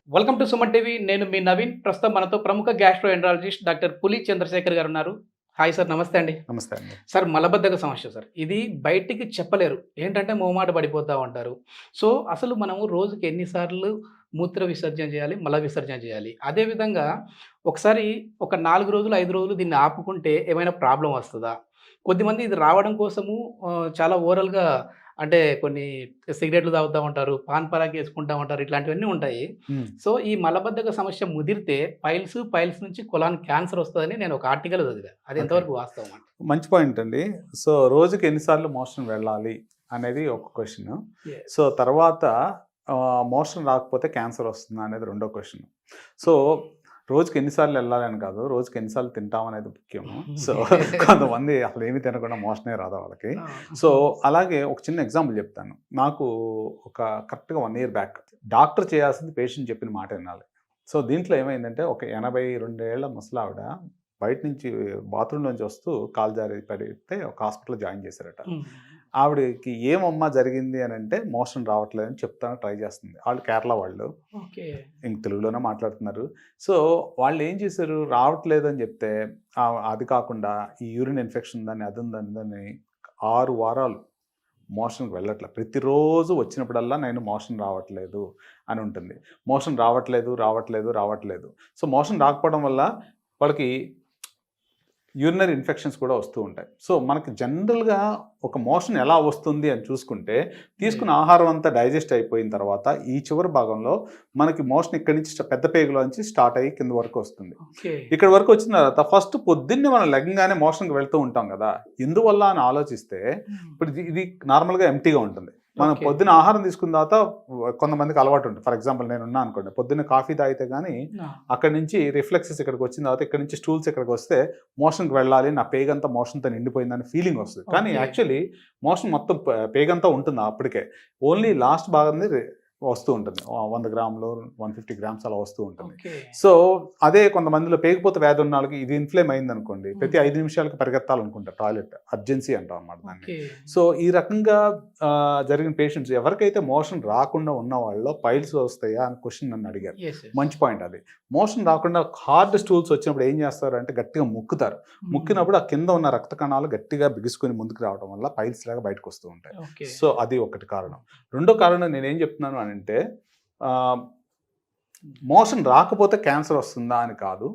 Welcome to Suman TV. నేను మీ నవీన్. ప్రస్తుతం మనతో ప్రముఖ గ్యాస్ట్రోఎంట్రాలజిస్ట్ డాక్టర్ పులి చంద్రశేఖర్ గారు ఉన్నారు. హాయ్ సార్, నమస్తే అండి. నమస్తే అండి. సార్, మలబద్ధక సమస్య సార్. ఇది బయటికి చెప్పలేరు. ఏంటంటే మొహమాట పడిపోతా ఉంటారు. సో, అసలు మనము రోజుకి ఎన్ని సార్లు మూత్ర విసర్జన చేయాలి, మల విసర్జన చేయాలి? అదేవిధంగా ఒకసారి ఒక 4 రోజులు, 5 రోజులు దీన్ని ఆపుకుంటే ఏమైనా ప్రాబ్లమ్ వస్తదా? కొద్దిమంది ఇది రావడం కోసము చాలా ఓరల్‌గా అంటే కొన్ని సిగరెట్లు తాగుతా ఉంటారు, పాన్ పరాగ్ ఏసుకుంటా ఉంటారు. ఇట్లాంటివన్నీ ఉంటాయి. హ్మ్. సో, ఈ మలబద్ధక సమస్య ముదిరితే పైల్స్ నుంచి కొలాన్ క్యాన్సర్ వస్తదని నేను ఒక ఆర్టికల్ చదివా. అది ఓకే. ఎంతవరకు వాస్తవం అండి? మంచి పాయింట్ అండి. సో, రోజుకి ఎన్ని సార్లు మోషన్ వెళ్ళాలి అనేది ఒక క్వెషన్. యెస్. సో, తర్వాత మోషన్ రాకపోతే క్యాన్సర్ వస్తుందా అనేది రెండో క్వెషన్. సో, రోజుకి ఎన్ని సార్లు వెళ్ళాలి అని కాదు, రోజుకి ఎన్ని సార్లు తింటాం అనేది ముఖ్యము. సో, కొంతమంది అసలు ఏమి తినకుండా మోషనే రాదు వాళ్ళకి. ఆ! సో, అలాగే ఒక చిన్న ఎగ్జాంపుల్ చెప్తాను. నాకు ఒక కరెక్ట్‌గా 1 ఇయర్ బ్యాక్ డాక్టర్ చేయాల్సింది పేషెంట్ చెప్పిన మాట వినాలి. సో, దీంట్లో ఏమైందంటే ఒక 82 ఏళ్ల ముసలావిడ బయట నుంచి బాత్రూమ్ నుంచి వస్తూ కాలు జారి పడితే ఒక హాస్పిటల్‌లో జాయిన్ చేశారట. హ్మ్. ఆవిడకి ఏమమ్మా జరిగింది అని అంటే మోషన్ రావట్లేదని చెప్తాను ట్రై చేస్తుంది. వాళ్ళు కేరళ వాళ్ళు. ఓకే. ఇంక తెలుగులోనే మాట్లాడుతున్నారు. సో, వాళ్ళు ఏం చేశారు, రావట్లేదని చెప్తే అది కాకుండా ఈ యూరిన్ ఇన్ఫెక్షన్ ఉందని, అది ఉందని 6 వారాలు మోషన్‌కి వెళ్ళట్లే. ప్రతిరోజు వచ్చినప్పుడల్లా నేను మోషన్ రావట్లేదు అని ఉంటుంది. మోషన్ రావట్లేదు. సో, మోషన్ రాకపోవడం వల్ల వాళ్ళకి యూరినరీ ఇన్ఫెక్షన్స్ కూడా వస్తూ ఉంటాయి. సో, మనకి జనరల్‌గా ఒక మోషన్ ఎలా వస్తుంది అని చూసుకుంటే, తీసుకున్న ఆహారం అంతా డైజెస్ట్ అయిపోయిన తర్వాత ఈ చివరి భాగంలో మనకి మోషన్ ఇక్కడి నుంచి పెద్ద పేగులోంచి స్టార్ట్ అయ్యి కింద వరకు వస్తుంది. ఓకే. ఇక్కడి వరకు వచ్చిన తర్వాత ఫస్ట్ పొద్దున్నే మనం లెగంగానే మోషన్‌కి వెళ్తూ ఉంటాం కదా! ఎందువల్ల అని ఆలోచిస్తే, ఇప్పుడు ఇది నార్మల్‌గా ఎంప్టీగా ఉంటుంది. మనం ఓకే. పొద్దున ఆహారం తీసుకున్న తర్వాత కొంతమందికి అలవాటు ఉంటుంది. ఫర్ ఎగ్జాంపుల్ నేనున్నా అనుకోండి. పొద్దున్న కాఫీ తాగితే గానీ ఆ! అక్కడి నుంచి రిఫ్లెక్సెస్ ఇక్కడికి వచ్చిన తర్వాత ఇక్కడి నుంచి స్టూల్స్ ఇక్కడికి వస్తే మోషన్‌కి వెళ్ళాలి, నా పేగంతా మోషన్‌తో నిండిపోయిందని ఫీలింగ్ వస్తది. కానీ ఓకే. యాక్చువల్లీ మోషన్ మొత్తం పేగంతా ఉంటుంది అప్పటికే. ఓన్లీ లాస్ట్ భాగంది వస్తూ ఉంటుంది. 100 గ్రాములు, 150 గ్రామ్స్ అలా వస్తూ ఉంటుంది. ఓకే. సో, అదే కొంతమందిలో పేగిపోతే వ్యాధి ఉన్న వాళ్ళకి ఇది ఇన్‌ఫ్లేమ్ అయిందనుకోండి, ప్రతి 5 నిమిషాలకి పరిగెత్తాలనుకుంటారు టాయిలెట్. అర్జెన్సీ అంటాం అన్నమాట దాన్ని. ఓకే. సో, ఈ రకంగా జరిగిన పేషెంట్స్ ఎవరికైతే మోషన్ రాకుండా ఉన్న వాళ్ళలో పైల్స్ వస్తాయా అని క్వెషన్ నన్ను అడిగారు. యెస్. యెస్. మంచి పాయింట్ అది. మోషన్ రాకుండా హార్డ్ స్టూల్స్ వచ్చినప్పుడు ఏం చేస్తారు అంటే గట్టిగా ముక్కుతారు. ముక్కినప్పుడు ఆ కింద ఉన్న రక్త కణాలు గట్టిగా బిగుసుకొని ముందుకు రావడం వల్ల పైల్స్ లాగా బయటకు వస్తూ ఉంటాయి. ఓకే. సో, అది ఒకటి కారణం. రెండో కారణం నేనేం చెప్తున్నాను అనంటే మోషన్ రాకపోతే క్యాన్సర్ వస్తుందా అని కాదు.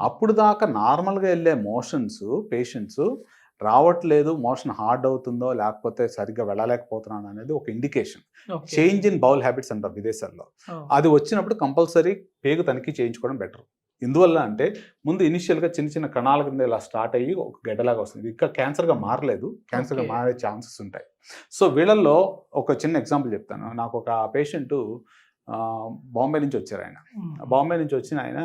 అప్పుడు దాకా నార్మల్‌గా వెళ్ళే మోషన్స్ పేషెంట్స్ రావట్లేదు, మోషన్ హార్డ్ అవుతుందో లేకపోతే సరిగ్గా వెళ్ళలేకపోతున్నాను అనేది ఒక indication. Okay. Change in bowl habits అంటారు విదేశాల్లో. ఓహ్! అది వచ్చినప్పుడు కంపల్సరీ పేగు తనిఖీ చేయించుకోవడం బెటర్. ఎందువల్ల అంటే ముందు ఇనిషియల్‌గా చిన్న కణాల కింద ఇలా స్టార్ట్ అయ్యి ఒక గడ్డలాగా వస్తుంది. ఇంకా క్యాన్సర్‌గా మారలేదు. క్యాన్సర్‌గా ఓకే. మారే ఛాన్సెస్ ఉంటాయి. సో, వీళ్ళల్లో ఒక చిన్న ఎగ్జాంపుల్ చెప్తాను. నాకు ఒక పేషెంటు బాంబే నుంచి వచ్చారాయన. బాంబే నుంచి వచ్చిన ఆయన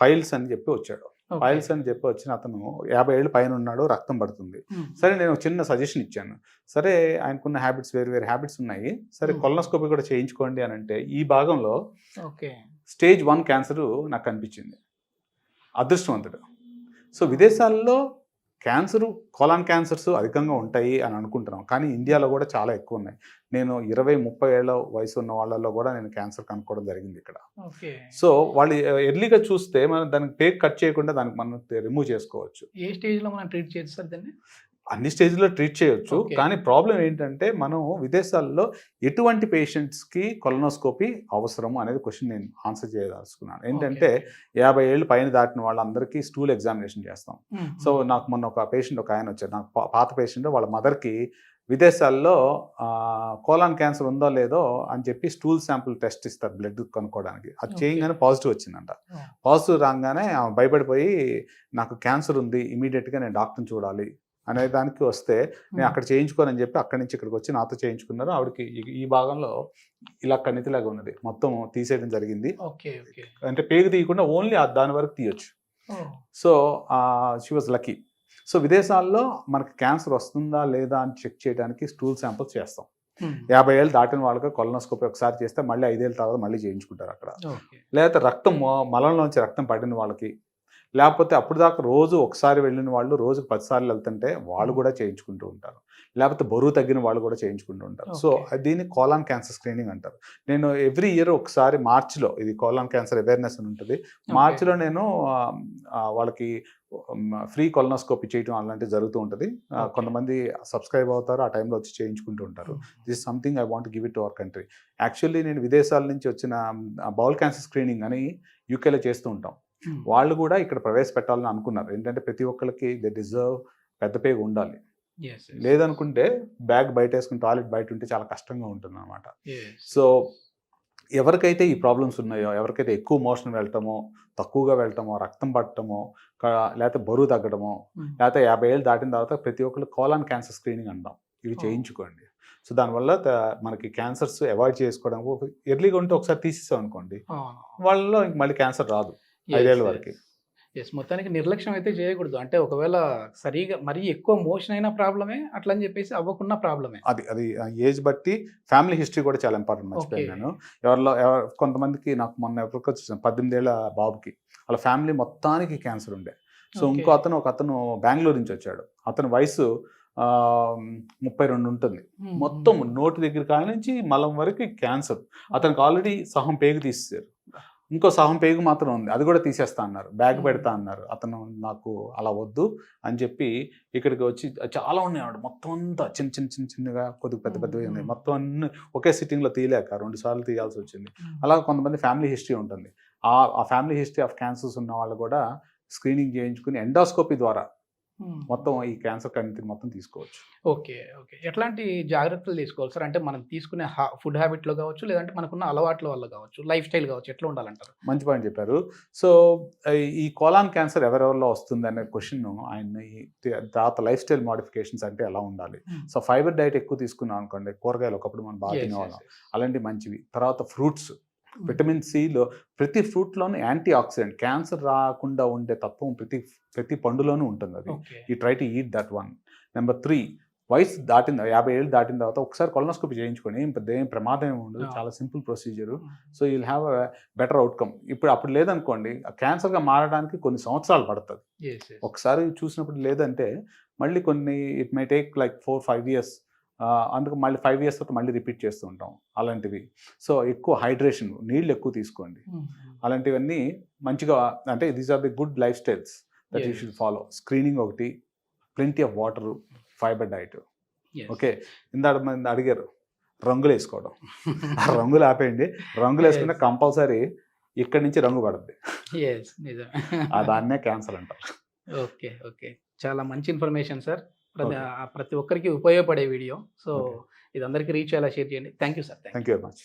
పైల్స్ అని చెప్పి వచ్చాడు. ఓకే. పైల్స్ అని చెప్పి వచ్చిన అతను 50 ఏళ్ళు పైన ఉన్నాడు, రక్తం పడుతుంది. హ్మ్. సరే నేను ఒక చిన్న సజెషన్ ఇచ్చాను. సరే ఆయనకున్న హ్యాబిట్స్ వేరు హ్యాబిట్స్ ఉన్నాయి. సరే కొలనోస్కోపీ కూడా చేయించుకోండి అని అంటే ఈ భాగంలో ఓకే. స్టేజ్ 1 క్యాన్సర్ నాకు కనిపించింది. అదృష్టవంతుడు. సో, విదేశాల్లో క్యాన్సరు, కోలాన్ క్యాన్సర్స్ అధికంగా ఉంటాయి అని అనుకుంటున్నాం. కానీ ఇండియాలో కూడా చాలా ఎక్కువ ఉన్నాయి. నేను 20, 30 ఏళ్ల వయసు ఉన్న వాళ్ళలో కూడా నేను క్యాన్సర్ కనుక్కోవడం జరిగింది ఇక్కడ. ఓకే. సో, వాళ్ళు ఎర్లీగా చూస్తే మనం దానికి పేగు కట్ చేయకుండా దానికి మనం రిమూవ్ చేసుకోవచ్చు. ఏ స్టేజ్‌లో మనం ట్రీట్ చేయొచ్చు సార్ దీన్ని? అన్ని స్టేజ్‌లో ట్రీట్ చేయొచ్చు. ఓకే. కానీ ప్రాబ్లమ్ ఏంటంటే మనం విదేశాల్లో ఎటువంటి పేషెంట్స్‌కి కొలనోస్కోపీ అవసరము అనేది క్వెషన్ నేను ఆన్సర్ చేయదలుచుకున్నాను. ఏంటంటే 50 ఏళ్ళు పైన దాటిన వాళ్ళందరికీ స్టూల్ ఎగ్జామినేషన్ చేస్తాం. సో, నాకు మొన్న ఒక పేషెంట్ ఒక ఆయన వచ్చారు. నాకు పాత పేషెంట్ వాళ్ళ మదర్‌కి విదేశాల్లో కోలాన్ క్యాన్సర్ ఉందో లేదో అని చెప్పి స్టూల్ శాంపుల్ టెస్ట్ ఇస్తారు బ్లడ్ కనుక్కోవడానికి. అది ఓకే. చేయంగానే పాజిటివ్ వచ్చిందంట. ఓహ్! పాజిటివ్ రాగానే ఆమె భయపడిపోయి నాకు క్యాన్సర్ ఉంది, ఇమ్మీడియట్‌గా నేను డాక్టర్‌ని చూడాలి అనే దానికి వస్తే నేను అక్కడ చేయించుకోనని చెప్పి అక్కడి నుంచి ఇక్కడికి వచ్చి నాతో చేయించుకున్నారు. ఆవిడకి ఈ భాగంలో ఇలా కణితిలాగా ఉన్నది. మొత్తం తీసేయడం జరిగింది. ఓకే. ఓకే. అంటే పేగు తీయకుండా ఓన్లీ దాని వరకు తీయొచ్చు. Oh! So, she was lucky. So, విదేశాల్లో మనకి క్యాన్సర్ వస్తుందా లేదా అని చెక్ చేయడానికి స్టూల్ శాంపుల్స్ చేస్తాం. 50 ఏళ్ళు దాటిన వాళ్ళకి కొలనోస్కోపీ ఒకసారి చేస్తే మళ్ళీ 5 ఏళ్ళ తర్వాత మళ్ళీ చేయించుకుంటారు అక్కడ. ఓకే. లేకపోతే రక్తం మలంలోంచి రక్తం పడిన వాళ్ళకి, లేకపోతే అప్పుడు దాకా రోజు ఒకసారి వెళ్ళిన వాళ్ళు రోజుకు 10 సార్లు వెళ్తుంటే వాళ్ళు కూడా చేయించుకుంటూ ఉంటారు. లేకపోతే బరువు తగ్గిన వాళ్ళు కూడా చేయించుకుంటూ ఉంటారు. So okay. దీన్ని కోలాన్ క్యాన్సర్ స్క్రీనింగ్ అంటారు. నేను ఎవ్రీ ఇయర్ ఒకసారి మార్చిలో, ఇది కోలాన్ క్యాన్సర్ అవేర్నెస్ అని ఉంటుంది. మార్చిలో నేను వాళ్ళకి ఫ్రీ కొలనోస్కోపీ చేయడం అలాంటివి జరుగుతూ ఉంటుంది. కొంతమంది సబ్స్క్రైబ్ అవుతారు, ఆ టైంలో వచ్చి చేయించుకుంటూ ఉంటారు. This something I want give it to our country. Actually నేను విదేశాల నుంచి వచ్చిన బౌల్ క్యాన్సర్ స్క్రీనింగ్ అని యూకేలో చేస్తూ ఉంటాం. వాళ్ళు కూడా ఇక్కడ ప్రవేశపెట్టాలని అనుకున్నారు. ఏంటంటే ప్రతి ఒక్కరికి దే డిజర్వ్ పెద్ద పేగు ఉండాలి. లేదనుకుంటే బ్యాగ్ బయట వేసుకుని టాయిలెట్ బయట ఉంటే చాలా కష్టంగా ఉంటుంది అనమాట. సో ఎవరికైతే ఈ ప్రాబ్లమ్స్ ఉన్నాయో, ఎవరికైతే ఎక్కువ మోషన్ వెళ్ళటమో, తక్కువగా వెళ్ళటమో, రక్తం పట్టడమో, లేకపోతే బరువు తగ్గడమో, లేకపోతే 50 ఏళ్ళు దాటిన తర్వాత ప్రతి ఒక్కరు కోలాన్ క్యాన్సర్ స్క్రీనింగ్ అంటాం. ఇవి చేయించుకోండి. సో దానివల్ల మనకి క్యాన్సర్స్ అవాయిడ్ చేసుకోవడానికి ఎర్లీగా ఉంటే ఒకసారి తీసేసాం అనుకోండి, వాళ్ళలో ఇంక మళ్ళీ క్యాన్సర్ రాదు 5 ఏళ్ళ వరకు. మొత్తానికి నిర్లక్ష్యం అయితే చేయకూడదు. అంటే ఒకవేళ సరిగా మరీ ఎక్కువ మోషన్ అయిన ప్రాబ్లమే, అట్లా అని చెప్పేసి అవ్వకున్న ప్రాబ్లమే. అది ఏజ్ బట్టి ఫ్యామిలీ హిస్టరీ కూడా చాలా ఇంపార్టెంట్. మర్చిపోయాను నేను. కొంతమందికి నాకు మొన్న ఎవరికి వచ్చేసాను 18 ఏళ్ళ బాబుకి, వాళ్ళ ఫ్యామిలీ మొత్తానికి క్యాన్సర్ ఉండే. సో ఇంకో ఒక అతను బెంగళూరు నుంచి వచ్చాడు. అతని వయసు 32 ఉంటుంది. మొత్తం నోటి దగ్గర కాడి నుంచి మలం వరకు క్యాన్సర్. అతనికి ఆల్రెడీ సహం పేగు తీసేశారు, ఇంకో సహం పేగు మాత్రం ఉంది, అది కూడా తీసేస్తా అన్నారు, బ్యాగ్ పెడతా అన్నారు. అతను నాకు అలా వద్దు అని చెప్పి ఇక్కడికి వచ్చి చాలా ఉన్నాడు. మొత్తం అంతా చిన్నగా కొద్దిగా పెద్దవి ఉన్నాయి. మొత్తం అన్ని ఒకే సిట్టింగ్లో తీయలేక 2 సార్లు తీయాల్సి వచ్చింది. అలా కొంతమంది ఫ్యామిలీ హిస్టరీ ఉంటుంది. ఆ ఫ్యామిలీ హిస్టరీ ఆఫ్ క్యాన్సర్స్ ఉన్న వాళ్ళు కూడా స్క్రీనింగ్ చేయించుకుని ఎండోస్కోపీ ద్వారా మొత్తం ఈ క్యాన్సర్ కంటిని మొత్తం తీసుకోవచ్చు. ఓకే. ఎట్లాంటి జాగ్రత్తలు తీసుకోవాలి సార్? అంటే మనం తీసుకునే ఫుడ్ హ్యాబిట్లో కావచ్చు, లేదంటే మనకున్న అలవాట్ల వల్ల కావచ్చు, లైఫ్ స్టైల్ కావచ్చు, ఎట్లా ఉండాలంటారు? మంచి పాయింట్ చెప్పారు. సో ఈ కోలాన్ క్యాన్సర్ ఎవరెవరిలో వస్తుంది అనే క్వశ్చన్ ఆయన తర్వాత లైఫ్ స్టైల్ మోడిఫికేషన్స్ అంటే ఎలా ఉండాలి. సో ఫైబర్ డైట్ ఎక్కువ తీసుకున్నాం అనుకోండి, కూరగాయలు ఒకప్పుడు మనం బాగా తినేవాళ్ళం, అలాంటివి మంచివి. తర్వాత ఫ్రూట్స్, విటమిన్ సిలో ప్రతి ఫ్రూట్లోనూ యాంటీ ఆక్సిడెంట్, క్యాన్సర్ రాకుండా ఉండే తత్వం ప్రతి పండులోనూ ఉంటుంది. అది ఈ try to eat that one. Number 3, వయసు దాటిన 50 ఏళ్ళు దాటిన తర్వాత ఒకసారి కొలనోస్కోపీ చేయించుకొని ఏం ప్రమాదం ఏమి ఉండదు, చాలా simple procedure. So you'll have a better outcome. అప్పుడు లేదనుకోండి, క్యాన్సర్గా మారడానికి కొన్ని సంవత్సరాలు పడుతుంది. ఒకసారి చూసినప్పుడు లేదంటే మళ్ళీ it may take like 4-5 years. అందుకు మళ్ళీ 5 ఇయర్స్ తర్వాత మళ్ళీ రిపీట్ చేస్తూ ఉంటాం అలాంటివి. సో ఎక్కువ హైడ్రేషన్, నీళ్ళు ఎక్కువ తీసుకోండి. అలాంటివన్నీ మంచిగా, అంటే these are the good life styles that you should follow. Screening ఒకటి, plenty of water, fibre diet. Okay. ఇందాక మంది అడిగారు రంగులు వేసుకోవడం. ఆ రంగులు ఆపేయండి. రంగులు వేసుకుంటే కంపల్సరీ ఇక్కడి నుంచి రంగు పడుద్ది. దాన్నే క్యాన్సర్ అంటారు. ఓకే. చాలా మంచి ఇన్ఫర్మేషన్ సార్. ప్రతి ఒక్కరికి ఉపయోగపడే వీడియో. సో ఇది అందరికీ రీచ్ అయ్యేలా షేర్ చేయండి. Thank you sir. Thank you very much.